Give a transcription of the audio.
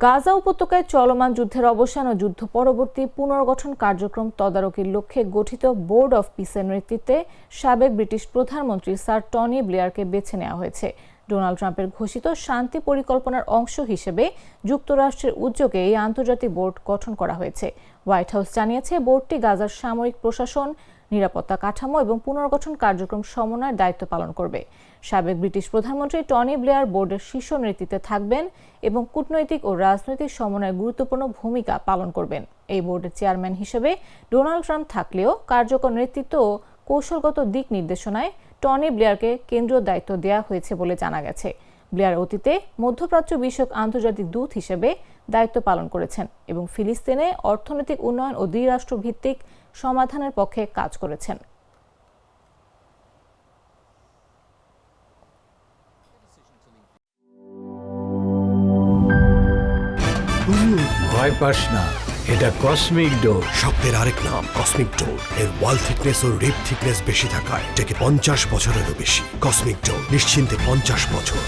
গাজা উপত্যকায় চলমান যুদ্ধের অবসান ও যুদ্ধ পরবর্তী পুনর্গঠন কার্যক্রম তদারকির লক্ষ্যে গঠিত বোর্ড অফ পিসের নেতৃত্বে সাবেক ব্রিটিশ প্রধানমন্ত্রী স্যার টনি ব্লেয়ারকে বেছে নেওয়া হয়েছে। ডোনাল্ড ট্রাম্পের ঘোষিত শান্তি পরিকল্পনার অংশ হিসেবে যুক্তরাষ্ট্রের উদ্যোগে এই আন্তর্জাতিক বোর্ড গঠন করা হয়েছে। হোয়াইট হাউস জানিয়েছে, বোর্ডটি গাজার সামরিক প্রশাসন, নিরাপত্তা কাঠামো এবং পুনর্গঠন কার্যক্রম সমন্বয়ের দায়িত্ব পালন করবে। সাবেক ব্রিটিশ প্রধানমন্ত্রী টনি ব্লেয়ার বোর্ডের শীর্ষ নেতৃত্বে থাকবেন এবং কূটনৈতিক ও রাজনৈতিক সমন্বয়ে গুরুত্বপূর্ণ ভূমিকা পালন করবেন। এই বোর্ডের চেয়ারম্যান হিসেবে ডোনাল্ড ট্রাম্প থাকলেও কার্যকর নেতৃত্ব ও কৌশলগত দিক নির্দেশনায় টনি ব্লেয়ারকে কেন্দ্রীয় দায়িত্ব দেওয়া হয়েছে বলে জানা গেছে। ব্লেয়ার অতীতে মধ্যপ্রাচ্য বিষয়ক আন্তর্জাতিক দূত হিসেবে দায়িত্ব পালন করেছেন এবং ফিলিস্তিনে অর্থনৈতিক উন্নয়ন ও দ্বিরাষ্ট্র ভিত্তিক সমাধানের পক্ষে কাজ করেছেন। ভয় পাস না, এটা কসমিক ডোর। শব্দের আরেক নাম কসমিক ডোর। এর ওয়াল থিকনেস ও রিপ থিকনেস বেশি থাকায় এটাকে 50 বছরেরও বেশি। কসমিক ডোর, নিশ্চিন্তে 50 বছর।